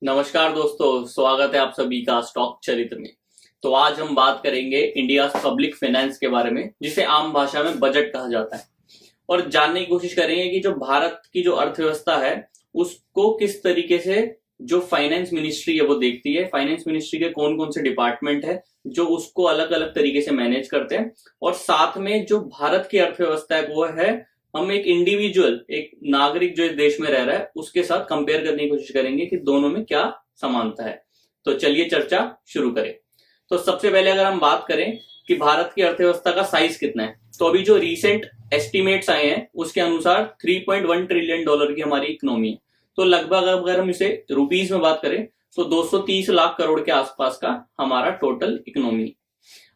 नमस्कार दोस्तों, स्वागत है आप सभी का स्टॉक चरित्र में। तो आज हम बात करेंगे इंडिया पब्लिक फाइनेंस के बारे में, जिसे आम भाषा में बजट कहा जाता है, और जानने की कोशिश करेंगे कि जो भारत की जो अर्थव्यवस्था है उसको किस तरीके से जो फाइनेंस मिनिस्ट्री है वो देखती है। फाइनेंस मिनिस्ट्री के कौन कौन से डिपार्टमेंट है जो उसको अलग अलग तरीके से मैनेज करते हैं, और साथ में जो भारत की अर्थव्यवस्था है वो है, हम एक इंडिविजुअल, एक नागरिक जो इस देश में रह रहा है उसके साथ कंपेयर करने की कोशिश करेंगे कि दोनों में क्या समानता है। तो चलिए चर्चा शुरू करें। तो सबसे पहले अगर हम बात करें कि भारत की अर्थव्यवस्था का साइज कितना है, तो अभी जो रीसेंट एस्टिमेट्स आए हैं उसके अनुसार 3.1 ट्रिलियन डॉलर की हमारी इकोनॉमी है। तो लगभग अगर हम इसे रुपीस में बात करें तो 230 लाख करोड़ के आसपास का हमारा टोटल इकोनॉमी।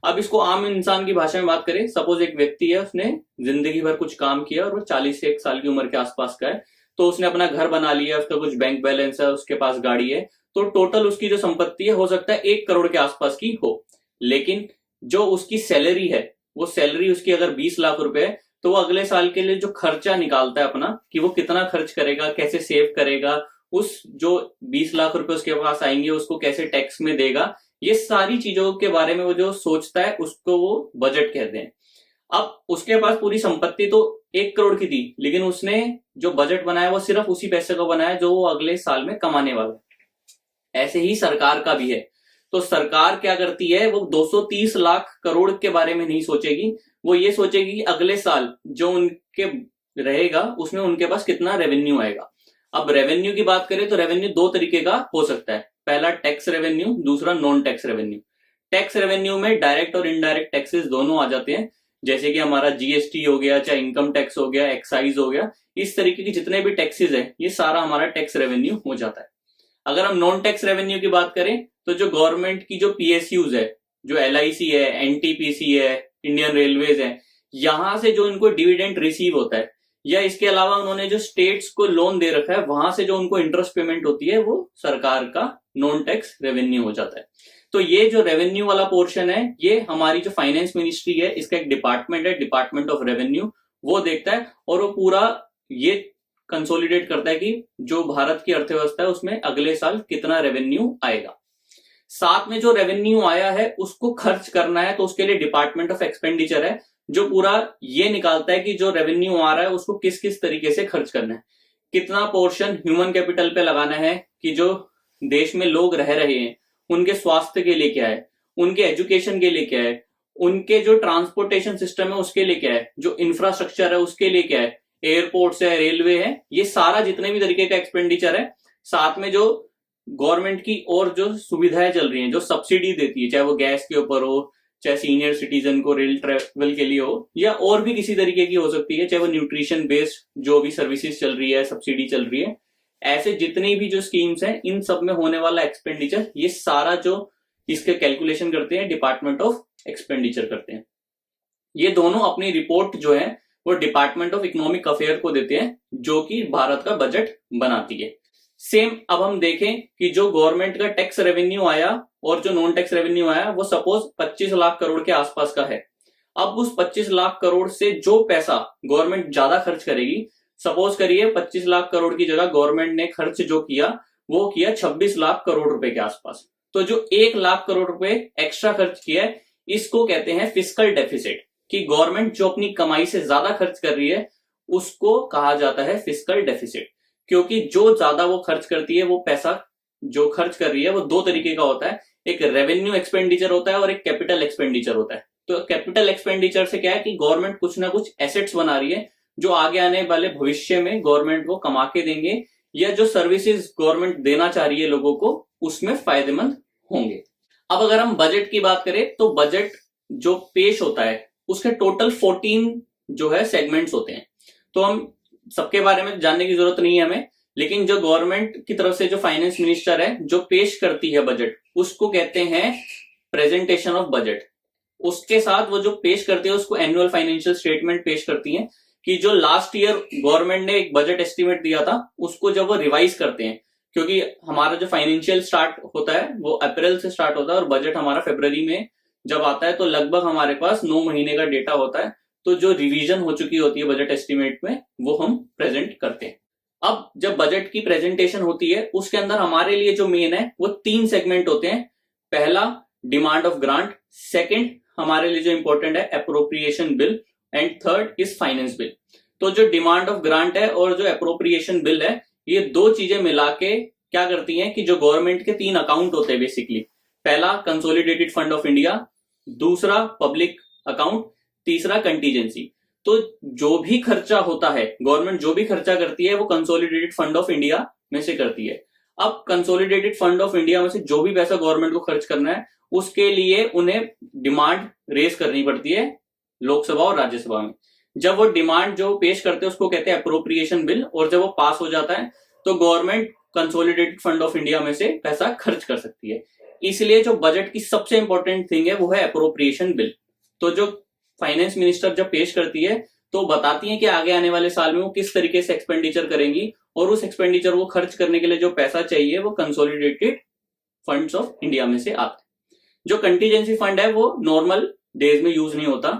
अब इसको आम इंसान की भाषा में बात करें, सपोज एक व्यक्ति है, उसने जिंदगी भर कुछ काम किया और वो 40 से 1 साल की उम्र के आसपास का है, तो उसने अपना घर बना लिया, उसका कुछ बैंक बैलेंस है, उसके पास गाड़ी है, तो टोटल उसकी जो संपत्ति है हो सकता है 1 करोड़ के आसपास की हो। लेकिन जो उसकी सैलरी है, वो सैलरी उसकी अगर 20 लाख रुपए है, तो वो अगले साल के लिए जो खर्चा निकालता है अपना, कि वो कितना खर्च करेगा, कैसे सेव करेगा, उस जो 20 लाख रुपए उसके पास आएंगे उसको कैसे टैक्स में देगा, ये सारी चीजों के बारे में वो जो सोचता है उसको वो बजट कहते हैं। अब उसके पास पूरी संपत्ति तो 1 करोड़ की थी, लेकिन उसने जो बजट बनाया वो सिर्फ उसी पैसे को बनाया जो वो अगले साल में कमाने वाला है। ऐसे ही सरकार का भी है। तो सरकार क्या करती है, वो 230 लाख करोड़ के बारे में नहीं सोचेगी, वो ये सोचेगी कि अगले साल जो उनके रहेगा उसमें उनके पास कितना रेवेन्यू आएगा। अब रेवेन्यू की बात करें तो रेवेन्यू 2 तरीके का हो सकता है, पहला टैक्स रेवेन्यू, दूसरा non tax revenue. Tax revenue में डायरेक्ट और इनडायरेक्ट टैक्सेस दोनों आ जाते हैं, जैसे कि हमारा जीएसटी हो गया, चाहे इनकम टैक्स हो गया, एक्साइज हो गया, इस तरीके की जितने भी टैक्सेस है ये सारा हमारा टैक्स रेवेन्यू हो जाता है। अगर हम नॉन टैक्स रेवेन्यू की बात करें तो जो गवर्नमेंट की जो पीएसयूज है, जो एलआईसी है, एनटीपीसी है, इंडियन रेलवेज है, यहां से जो इनको डिविडेंड रिसीव होता है, या इसके अलावा उन्होंने जो स्टेट्स को लोन दे रखा है वहां से जो उनको इंटरेस्ट पेमेंट होती है, वो सरकार का नॉन टैक्स रेवेन्यू हो जाता है। तो ये जो रेवेन्यू वाला पोर्शन है ये हमारी जो फाइनेंस मिनिस्ट्री है, इसका एक डिपार्टमेंट है, डिपार्टमेंट ऑफ रेवेन्यू, वो देखता है और वो पूरा ये कंसोलिडेट करता है कि जो भारत की अर्थव्यवस्था है उसमें अगले साल कितना रेवेन्यू आएगा। साथ में जो रेवेन्यू आया है उसको खर्च करना है, तो उसके लिए डिपार्टमेंट ऑफ एक्सपेंडिचर है, जो पूरा ये निकालता है कि जो रेवेन्यू आ रहा है उसको किस किस तरीके से खर्च करना है, कितना पोर्शन ह्यूमन कैपिटल पे लगाना है, कि जो देश में लोग रह रहे हैं उनके स्वास्थ्य के लिए क्या है, उनके एजुकेशन के लिए क्या है, उनके जो ट्रांसपोर्टेशन सिस्टम है उसके लिए क्या है, जो इंफ्रास्ट्रक्चर है उसके लिए क्या है, एयरपोर्ट्स है, रेलवे है, ये सारा जितने भी तरीके का एक्सपेंडिचर है। साथ में जो गवर्नमेंट की और जो सुविधाएं चल रही हैं, जो सब्सिडी देती है, चाहे वो गैस के ऊपर हो, चाहे सीनियर सिटीजन को रेल ट्रेवल के लिए हो, या और भी किसी तरीके की हो सकती है, चाहे वो न्यूट्रिशन बेस्ड जो भी सर्विसेज चल रही है, सब्सिडी चल रही है, ऐसे जितनी भी जो स्कीम्स हैं इन सब में होने वाला एक्सपेंडिचर, ये सारा जो इसके कैलकुलेशन करते हैं डिपार्टमेंट ऑफ एक्सपेंडिचर करते हैं। ये दोनों अपनी रिपोर्ट जो है वो डिपार्टमेंट ऑफ इकोनॉमिक अफेयर को देते हैं, जो कि भारत का बजट बनाती है। सेम अब हम देखें कि जो गवर्नमेंट का टैक्स रेवेन्यू आया और जो नॉन टैक्स रेवेन्यू आया वो सपोज 25 लाख करोड़ के आसपास का है। अब उस 25 लाख करोड़ से जो पैसा गवर्नमेंट ज्यादा खर्च करेगी, सपोज करिए 25 लाख करोड़ की जगह गवर्नमेंट ने खर्च जो किया वो किया 26 लाख करोड़ रुपए के आसपास, तो जो 1 लाख करोड़ रुपए एक्स्ट्रा खर्च किया है इसको कहते हैं फिस्कल डेफिसिट, कि गवर्नमेंट जो अपनी कमाई से ज्यादा खर्च कर रही है उसको कहा जाता है फिस्कल डेफिसिट। क्योंकि जो ज्यादा वो खर्च करती है, वो पैसा जो खर्च कर रही है वो 2 तरीके का होता है, एक रेवेन्यू एक्सपेंडिचर होता है और एक कैपिटल एक्सपेंडिचर होता है। तो कैपिटल एक्सपेंडिचर से क्या है कि गवर्नमेंट कुछ ना कुछ एसेट्स बना रही है जो आगे आने वाले भविष्य में गवर्नमेंट को कमा के देंगे, या जो सर्विसेज गवर्नमेंट देना चाह रही है लोगों को उसमें फायदेमंद होंगे। अब अगर हम बजट की बात करें तो बजट जो पेश होता है उसके टोटल 14 जो है सेगमेंट्स होते हैं। तो हम सबके बारे में जानने की जरूरत नहीं है हमें, लेकिन जो गवर्नमेंट की तरफ से जो फाइनेंस मिनिस्टर है जो पेश करती है बजट, उसको कहते हैं प्रेजेंटेशन ऑफ बजट। उसके साथ वो जो पेश करती है उसको एनुअल फाइनेंशियल स्टेटमेंट पेश करती है, कि जो लास्ट ईयर गवर्नमेंट ने एक बजट एस्टिमेट दिया था उसको जब वो रिवाइज करते हैं, क्योंकि हमारा जो फाइनेंशियल स्टार्ट होता है वो अप्रैल से स्टार्ट होता है और बजट हमारा फरवरी में जब आता है, तो लगभग हमारे पास 9 महीने का डेटा होता है। तो जो रिवीजन हो चुकी होती है बजट एस्टिमेट में वो हम प्रेजेंट करते हैं। अब जब बजट की प्रेजेंटेशन होती है उसके अंदर हमारे लिए जो मेन है वो 3 सेगमेंट होते हैं। पहला डिमांड ऑफ ग्रांट, सेकंड हमारे लिए जो इंपॉर्टेंट है appropriation bill, and third is finance bill. तो जो डिमांड ऑफ ग्रांट है और जो अप्रोप्रिएशन बिल है, ये दो चीजें मिला के क्या करती हैं कि जो गवर्नमेंट के 3 अकाउंट होते हैं बेसिकली, पहला कंसोलिडेटेड फंड ऑफ इंडिया, दूसरा पब्लिक अकाउंट, तीसरा कंटीजेंसी। तो जो भी खर्चा होता है, गवर्नमेंट जो भी खर्चा करती है वो कंसोलिडेटेड फंड ऑफ इंडिया में से करती है। अब कंसोलिडेटेड फंड ऑफ इंडिया में से जो भी पैसा गवर्नमेंट को खर्च करना है उसके लिए उन्हें डिमांड रेज करनी पड़ती है लोकसभा और राज्यसभा में। जब वो डिमांड जो पेश करते हैं उसको कहते हैं अप्रोप्रिएशन बिल, और जब वो पास हो जाता है तो government consolidated fund of India में से पैसा खर्च कर सकती है। इसलिए जो बजट की सबसे इंपॉर्टेंट थिंग है वो है अप्रोप्रिएशन बिल। तो जो फाइनेंस मिनिस्टर जब पेश करती है तो बताती है कि आगे आने वाले साल में वो किस तरीके से एक्सपेंडिचर करेंगी, और उस एक्सपेंडिचर को खर्च करने के लिए जो पैसा चाहिए वो कंसोलिडेटेड फंड्स ऑफ इंडिया में से आता है। जो कंटीजेंसी फंड है वो नॉर्मल डेज में यूज नहीं होता,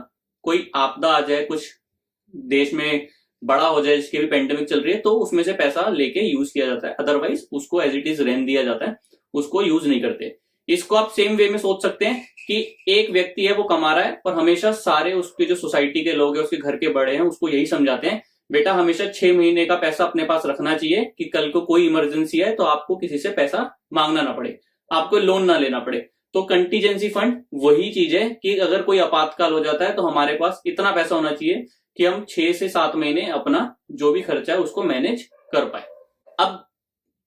कोई आपदा आ जाए, कुछ देश में बड़ा हो जाए जिसकी भी पेंडेमिक चल रही है, तो उसमें से पैसा लेके यूज किया जाता है, अदरवाइज उसको एज इट इज रहने दिया जाता है, उसको यूज नहीं करते। इसको आप सेम वे में सोच सकते हैं कि एक व्यक्ति है वो कमा रहा है और हमेशा सारे उसके जो सोसाइटी के लोग हैं, उसके घर के बड़े हैं, उसको यही समझाते हैं बेटा हमेशा 6 महीने का पैसा अपने पास रखना चाहिए कि कल को कोई इमरजेंसी है तो आपको किसी से पैसा मांगना ना पड़े, आपको लोन ना लेना पड़े। तो कंटीजेंसी फंड वही चीज है कि अगर कोई आपातकाल हो जाता है तो हमारे पास इतना पैसा होना चाहिए कि हम 6 से 7 महीने अपना जो भी खर्चा है उसको मैनेज कर पाए। अब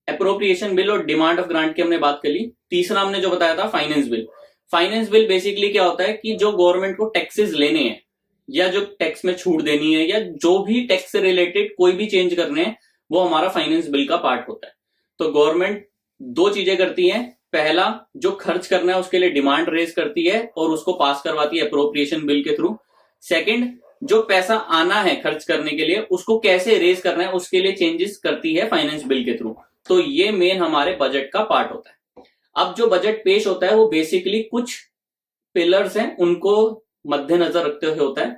अप्रोप्रिएशन बिल और डिमांड ऑफ ग्रांट की हमने बात कर ली। तीसरा हमने जो बताया था finance bill. Finance bill basically क्या होता है कि जो गवर्नमेंट को टैक्सेस लेने हैं या जो टैक्स में छूट देनी है या जो भी टैक्स से रिलेटेड कोई भी चेंज करने हैं वो हमारा फाइनेंस बिल का पार्ट होता है। तो गवर्नमेंट 2 चीजें करती है, पहला जो खर्च करना है उसके लिए डिमांड रेज करती है और उसको पास करवाती है अप्रोप्रिएशन बिल के थ्रू। सेकंड जो पैसा आना है खर्च करने के लिए उसको कैसे रेज करना है उसके लिए चेंजेस करती है फाइनेंस बिल के थ्रू। तो ये मेन हमारे बजट का पार्ट होता है। अब जो बजट पेश होता है वो बेसिकली कुछ पिलर्स हैं उनको मद्देनजर रखते हुए होता है।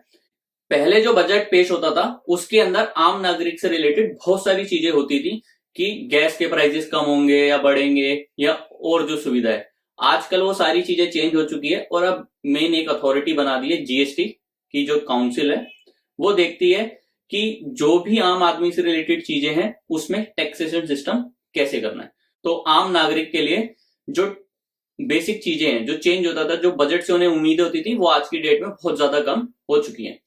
पहले जो बजट पेश होता था उसके अंदर आम नागरिक से रिलेटेड बहुत सारी चीजें होती थी कि गैस के प्राइसेस कम होंगे या बढ़ेंगे या और जो सुविधा है। आजकल वो सारी चीजें चेंज हो चुकी है और अब मेन एक अथॉरिटी बना दी है, जीएसटी की जो काउंसिल है वो देखती है कि जो भी आम आदमी से रिलेटेड चीजें हैं उसमें टैक्सेशन सिस्टम कैसे करना है। तो आम नागरिक के लिए जो बेसिक चीजें हैं, जो चेंज होता था, जो बजट से उन्हें उम्मीदें होती थी, वो आज की डेट में बहुत ज्यादा कम हो चुकी हैं।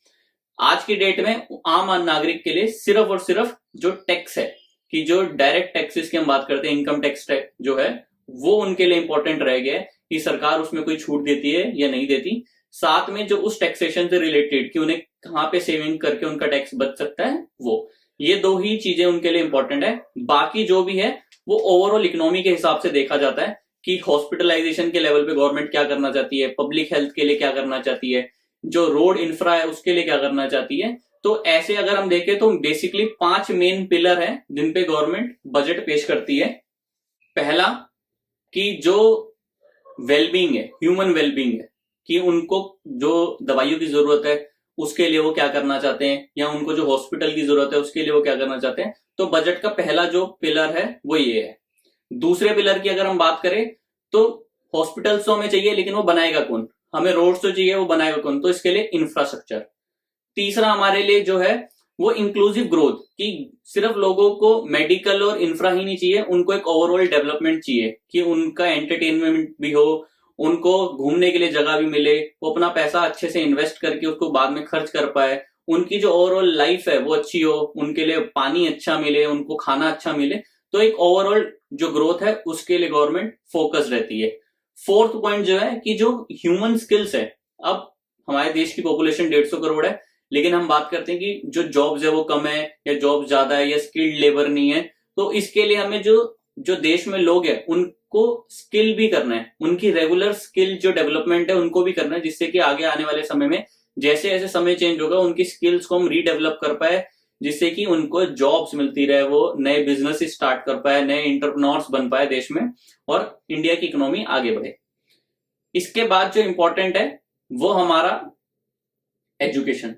आज की डेट में आम नागरिक के लिए सिर्फ और सिर्फ जो टैक्स है कि जो डायरेक्ट टैक्सेस की हम बात करते हैं, इनकम टैक्स जो है वो उनके लिए इंपॉर्टेंट रह गया है कि सरकार उसमें कोई छूट देती है या नहीं देती। साथ में जो उस टैक्सेशन से रिलेटेड कि उन्हें कहां पे सेविंग करके उनका टैक्स बच सकता है, वो ये 2 ही चीजें उनके लिए इंपॉर्टेंट है। बाकी जो भी है वो ओवरऑल इकोनॉमी के हिसाब से देखा जाता है कि हॉस्पिटलाइजेशन के लेवल पे गवर्नमेंट क्या करना चाहती है, पब्लिक हेल्थ के लिए क्या करना चाहती है, जो रोड इंफ्रा है उसके लिए क्या करना चाहती है। तो ऐसे अगर हम देखें तो बेसिकली 5 मेन पिलर हैं जिन पे गवर्नमेंट बजट पेश करती है। पहला कि जो वेलबींग है, ह्यूमन वेलबींग है, कि उनको जो दवाइयों की जरूरत है उसके लिए वो क्या करना चाहते हैं, या उनको जो हॉस्पिटल की जरूरत है उसके लिए वो क्या करना चाहते हैं। तो बजट का पहला जो पिलर है वो ये है। दूसरे पिलर की अगर हम बात करें तो हॉस्पिटल्स तो हमें चाहिए लेकिन वो बनाएगा कौन, हमें रोड्स तो चाहिए, वो बनाएगा कौन, तो इसके लिए इंफ्रास्ट्रक्चर। तीसरा हमारे लिए जो है वो इंक्लूसिव ग्रोथ, कि सिर्फ लोगों को मेडिकल और इंफ्रा ही नहीं चाहिए, उनको एक ओवरऑल डेवलपमेंट चाहिए कि उनका एंटरटेनमेंट भी हो, उनको घूमने के लिए जगह भी मिले, वो अपना पैसा अच्छे से इन्वेस्ट करके उसको बाद में खर्च कर पाए, उनकी जो ओवरऑल लाइफ है वो अच्छी हो, उनके लिए पानी अच्छा मिले, उनको खाना अच्छा मिले। तो एक ओवरऑल जो ग्रोथ है उसके लिए गवर्नमेंट फोकस रहती है। फोर्थ पॉइंट जो है कि जो ह्यूमन स्किल्स है, अब हमारे देश की पॉपुलेशन 150 करोड़ है लेकिन हम बात करते हैं कि जो जॉब्स है वो कम है या जॉब ज्यादा है या स्किल्ड लेबर नहीं है। तो इसके लिए हमें जो देश में लोग हैं उनको स्किल भी करना है, उनकी रेगुलर स्किल जो डेवलपमेंट है उनको भी करना है, जिससे कि आगे आने वाले समय में जैसे जैसे समय चेंज होगा उनकी स्किल्स को हम रीडेवलप कर पाए, जिससे कि उनको जॉब्स मिलती रहे, वो नए बिजनेस स्टार्ट कर पाए, नए इंटरप्रेन्योर्स बन पाए देश में और इंडिया की इकोनॉमी आगे बढ़े। इसके बाद जो इंपॉर्टेंट है वो हमारा एजुकेशन,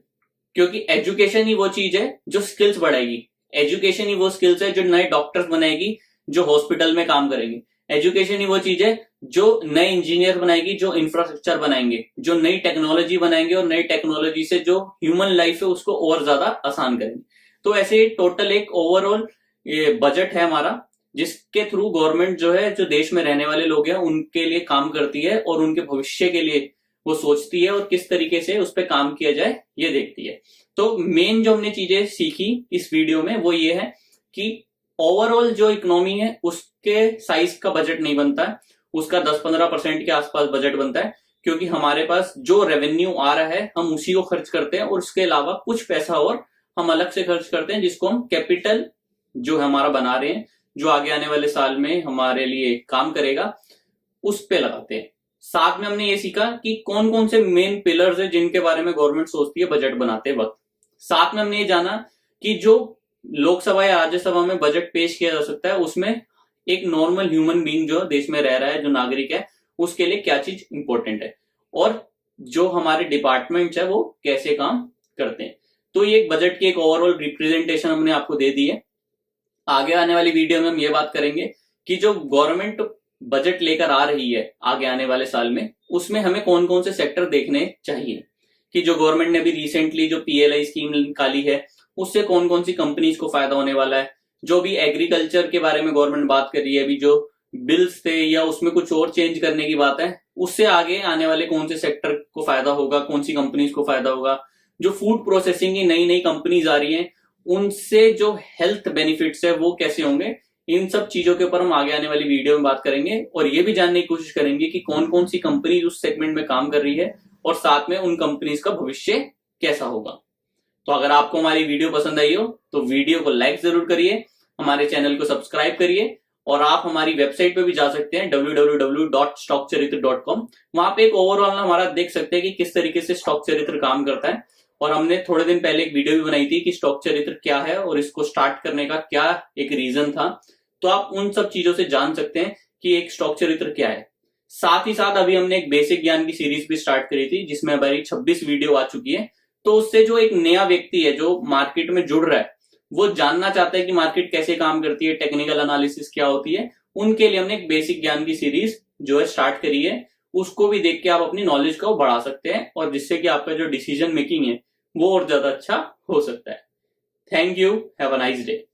क्योंकि एजुकेशन ही वो चीज है जो स्किल्स बढ़ाएगी। एजुकेशन ही वो स्किल्स है जो नए डॉक्टर्स बनाएगी, जो हॉस्पिटल में काम करेंगे। एजुकेशन ही वो चीज है जो नए इंजीनियर बनाएगी, जो इंफ्रास्ट्रक्चर बनाएंगे, जो नई टेक्नोलॉजी बनाएंगे और नई टेक्नोलॉजी से जो ह्यूमन लाइफ है उसको और ज्यादा आसान करेंगे। तो ऐसे टोटल एक ओवरऑल ये बजट है हमारा, जिसके थ्रू गवर्नमेंट जो है, जो देश में रहने वाले लोग हैं उनके लिए काम करती है और उनके भविष्य के लिए वो सोचती है और किस तरीके से उस पर काम किया जाए ये देखती है। तो मेन जो हमने चीजें सीखी इस वीडियो में वो ये है कि ओवरऑल जो इकोनॉमी है उसके साइज का बजट नहीं बनता है, उसका 10-15% के आसपास बजट बनता है, क्योंकि हमारे पास जो रेवेन्यू आ रहा है हम उसी को खर्च करते हैं और उसके अलावा कुछ पैसा और हम अलग से खर्च करते हैं, जिसको हम कैपिटल जो है हमारा बना रहे हैं, जो आगे आने वाले साल में हमारे लिए काम करेगा, उस पे लगाते हैं। साथ में हमने ये सीखा कि कौन कौन से मेन पिलर्स है जिनके बारे में गवर्नमेंट सोचती है बजट बनाते वक्त। साथ में हमने ये जाना कि जो लोकसभा या राज्यसभा में बजट पेश किया जा सकता है उसमें एक नॉर्मल ह्यूमन बीइंग जो देश में रह रहा है, जो नागरिक है, उसके लिए क्या चीज इंपॉर्टेंट है और जो हमारे डिपार्टमेंट्स है वो कैसे काम करते हैं। तो ये एक बजट की एक ओवरऑल रिप्रेजेंटेशन हमने आपको दे दी है। आगे आने वाली वीडियो में हम ये बात करेंगे कि जो गवर्नमेंट बजट लेकर आ रही है आगे आने वाले साल में, उसमें हमें कौन कौन से सेक्टर देखने चाहिए, कि जो गवर्नमेंट ने अभी रिसेंटली जो PLI स्कीम निकाली है उससे कौन कौन सी कंपनीज को फायदा होने वाला है, जो भी एग्रीकल्चर के बारे में गवर्नमेंट बात कर रही है, अभी जो बिल्स थे या उसमें कुछ और चेंज करने की बात है, उससे आगे आने वाले कौन से सेक्टर को फायदा होगा, कौन सी कंपनीज को फायदा होगा, जो फूड प्रोसेसिंग की नई नई कंपनीज आ रही हैं उनसे जो हेल्थ बेनिफिट्स है वो कैसे होंगे, इन सब चीजों के ऊपर हम आगे आने वाली वीडियो में बात करेंगे और ये भी जानने की कोशिश करेंगे कि कौन कौन सी कंपनी उस सेगमेंट में काम कर रही है और साथ में उन कंपनीज का भविष्य कैसा होगा। तो अगर आपको हमारी वीडियो पसंद आई हो तो वीडियो को लाइक जरूर करिए, हमारे चैनल को सब्सक्राइब करिए और आप हमारी वेबसाइट पे भी जा सकते हैं www.stockcharitra.com। वहां पे एक ओवरऑल हमारा देख सकते हैं कि किस तरीके से स्टॉक चरित्र काम करता है और हमने थोड़े दिन पहले एक वीडियो भी बनाई थी कि स्टॉक चरित्र क्या है और इसको स्टार्ट करने का क्या एक रीजन था। तो आप उन सब चीजों से जान सकते हैं कि एक स्टॉक चरित्र क्या है। साथ ही साथ अभी हमने एक बेसिक ज्ञान की सीरीज भी स्टार्ट करी थी जिसमें हमारी 26 वीडियो आ चुकी है। तो उससे जो एक नया व्यक्ति है जो मार्केट में जुड़ रहा है, वो जानना चाहता है कि मार्केट कैसे काम करती है, टेक्निकल एनालिसिस क्या होती है, उनके लिए हमने एक बेसिक ज्ञान की सीरीज जो है स्टार्ट करी है। उसको भी देख के आप अपनी नॉलेज को बढ़ा सकते हैं और जिससे कि आपका जो डिसीजन मेकिंग है वो और ज्यादा अच्छा हो सकता है। Thank you, have a nice day.